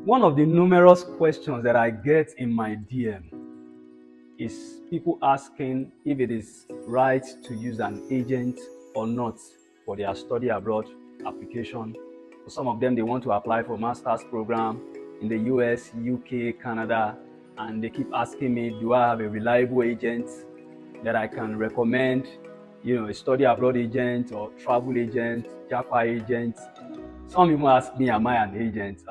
One of the numerous questions that I get in my DM is people asking if it is right to use an agent or not for their study abroad application. For some of them, they want to apply for master's program in the US, UK, Canada, and they keep asking me, do I have a reliable agent that I can recommend, a study abroad agent or travel agent, Japa agent. Some people ask me, am I an agent?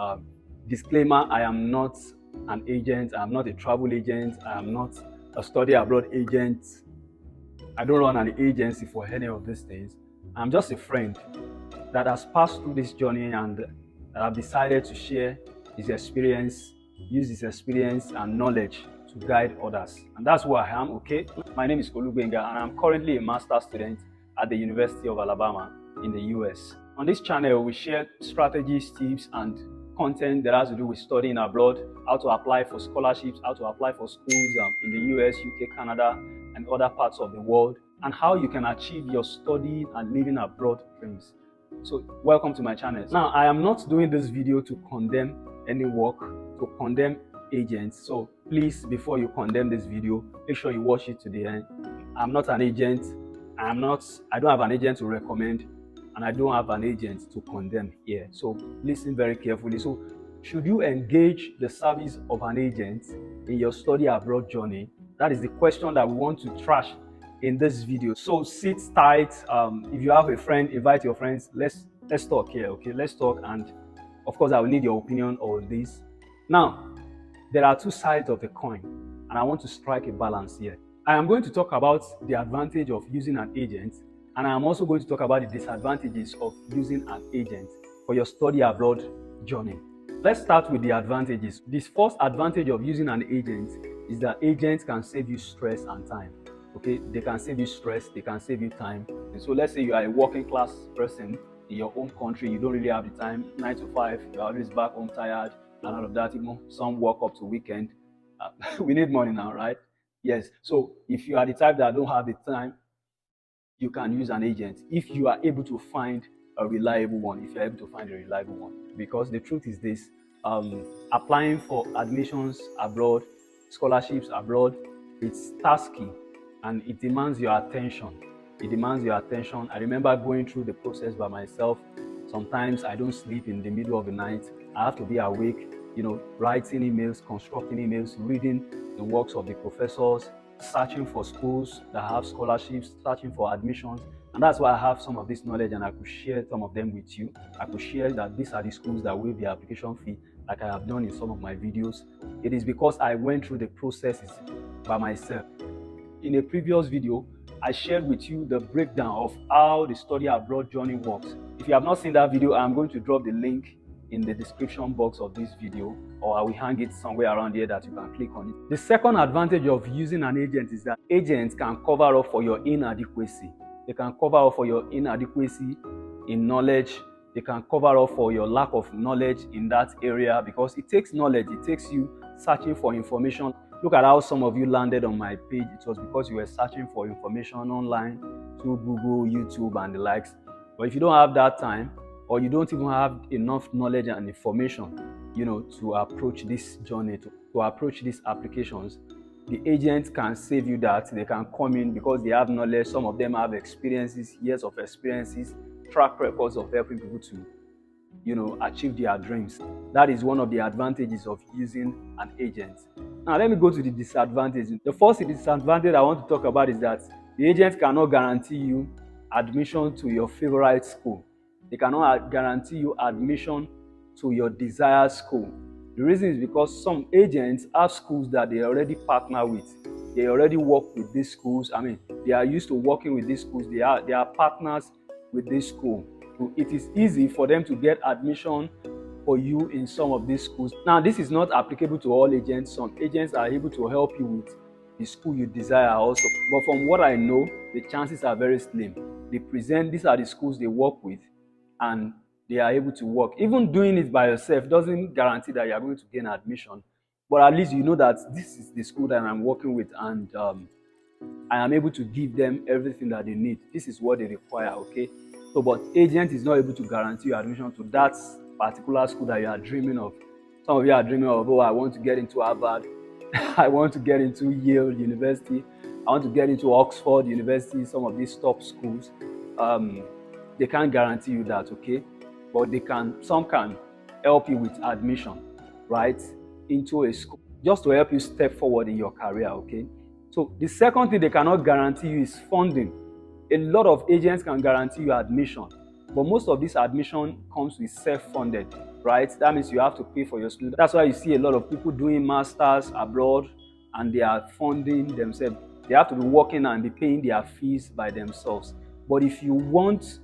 Disclaimer, I am not an agent. I am not a travel agent. I am not a study abroad agent. I don't run an agency for any of these things. I'm just a friend that has passed through this journey and that have decided to share his experience, use his experience and knowledge to guide others. And that's who I am, okay? My name is Olubenga and I'm currently a master's student at the University of Alabama in the US. On this channel, we share strategies, tips, and content that has to do with studying abroad, how to apply for scholarships, how to apply for schools in the US, UK, Canada, and other parts of the world, and how you can achieve your studying and living abroad dreams. So welcome to my channel. Now, I am not doing this video to condemn any work, to condemn agents. So please, before you condemn this video, make sure you watch it to the end. I'm not an agent. I don't have an agent to recommend, and I don't have an agent to condemn here. So listen very carefully. So should you engage the service of an agent in your study abroad journey? That is the question that we want to trash in this video. So sit tight. If you have a friend, invite your friends. Let's talk here, okay? Let's talk, and of course, I will need your opinion on this. Now, there are two sides of the coin, and I want to strike a balance here. I am going to talk about the advantage of using an agent, and I am also going to talk about the disadvantages of using an agent for your study abroad journey. Let's start with the advantages. This first advantage of using an agent is that agents can save you stress and time. Okay, they can save you stress, they can save you time. And so let's say you are a working class person in your own country, you don't really have the time, 9 to 5, you're always back home tired and all of that. Some work up to weekend. We need money now, right? Yes. So if you are the type that don't have the time, you can use an agent if you are able to find a reliable one, if you're able to find a reliable one. Because the truth is this, applying for admissions abroad, scholarships abroad, it's tasky and it demands your attention. It demands your attention. I remember going through the process by myself. Sometimes I don't sleep in the middle of the night. I have to be awake, writing emails, constructing emails, reading the works of the professors, searching for schools that have scholarships, searching for admissions. And that's why I have some of this knowledge and I could share some of them with you. I could share that these are the schools that waive the application fee, like I have done in some of my videos. It is because I went through the processes by myself. In a previous video, I shared with you the breakdown of how the study abroad journey works. If you have not seen that video, I'm going to drop the link in the description box of this video, or I will hang it somewhere around here that you can click on it. The second advantage of using an agent is that agents can cover up for your inadequacy. They can cover up for your inadequacy in knowledge. They can cover up for your lack of knowledge in that area, because it takes knowledge. It takes you searching for information. Look at how some of you landed on my page. It was because you were searching for information online through Google, YouTube, and the likes. But if you don't have that time, or you don't even have enough knowledge and information, to approach this journey, to approach these applications, the agents can save you that. They can come in because they have knowledge. Some of them have experiences, years of experiences, track records of helping people to achieve their dreams. That is one of the advantages of using an agent. Now let me go to the disadvantages. The first disadvantage I want to talk about is that the agent cannot guarantee you admission to your favorite school. They cannot guarantee you admission to your desired school. The reason is because some agents have schools that they already partner with. They already work with these schools. They are used to working with these schools. They are partners with this school. So it is easy for them to get admission for you in some of these schools. Now, this is not applicable to all agents. Some agents are able to help you with the school you desire also. But from what I know, the chances are very slim. These are the schools they work with, and they are able to work. Even doing it by yourself doesn't guarantee that you are going to gain admission. But at least you know that this is the school that I'm working with, and I am able to give them everything that they need. This is what they require, okay? So, but agent is not able to guarantee you admission to that particular school that you are dreaming of. Some of you are dreaming of, oh, I want to get into Harvard. I want to get into Yale University. I want to get into Oxford University, some of these top schools. They can't guarantee you that, okay? But some can help you with admission, right, into a school, just to help you step forward in your career, okay? So the second thing they cannot guarantee you is funding. A lot of agents can guarantee you admission, but most of this admission comes with self-funded, right? That means you have to pay for your school. That's why you see a lot of people doing masters abroad and they are funding themselves. They have to be working and be paying their fees by themselves. But if you want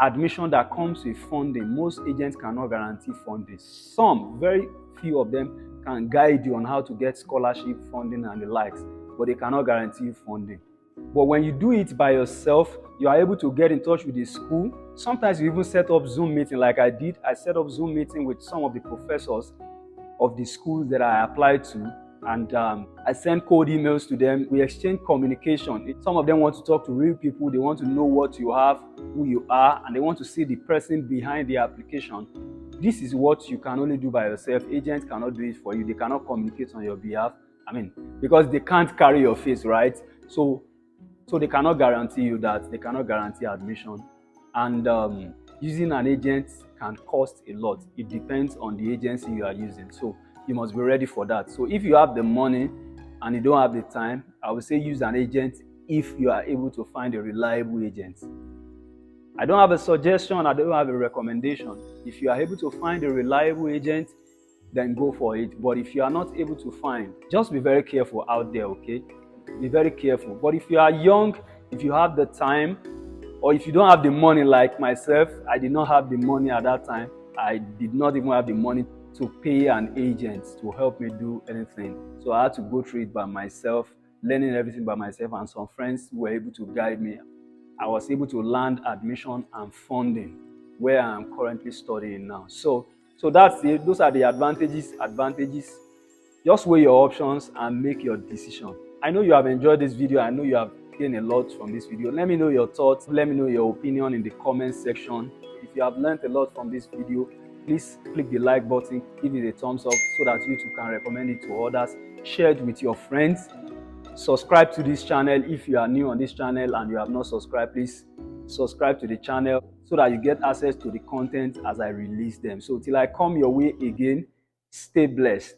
admission that comes with funding, most agents cannot guarantee funding. Some, very few of them, can guide you on how to get scholarship funding and the likes, but they cannot guarantee funding. But when you do it by yourself, you are able to get in touch with the school. Sometimes you even set up Zoom meeting like I did. I set up Zoom meeting with some of the professors of the schools that I applied to, and I send cold emails to them. We exchange communication. Some of them want to talk to real people. They want to know what you have, who you are, and they want to see the person behind the application. This is what you can only do by yourself. Agents cannot do it for you. They cannot communicate on your behalf. Because they can't carry your face, right? So they cannot guarantee you that. They cannot guarantee admission. And using an agent can cost a lot. It depends on the agency you are using. So you must be ready for that. So if you have the money and you don't have the time, I would say use an agent if you are able to find a reliable agent. I don't have a suggestion, I don't have a recommendation. If you are able to find a reliable agent, then go for it. But if you are not able to find, just be very careful out there, okay? Be very careful. But if you are young, if you have the time, or if you don't have the money like myself, I did not have the money at that time. I did not even have the money to pay an agent to help me do anything. So I had to go through it by myself, learning everything by myself, and some friends were able to guide me. I was able to land admission and funding where I am currently studying now. So that's it. Those are the advantages. Just weigh your options and make your decision. I know you have enjoyed this video. I know you have gained a lot from this video. Let me know your thoughts. Let me know your opinion in the comment section. If you have learned a lot from this video, please click the like button, give it a thumbs up so that YouTube can recommend it to others. Share it with your friends. Subscribe to this channel. If you are new on this channel and you have not subscribed, please subscribe to the channel so that you get access to the content as I release them. So till I come your way again, stay blessed.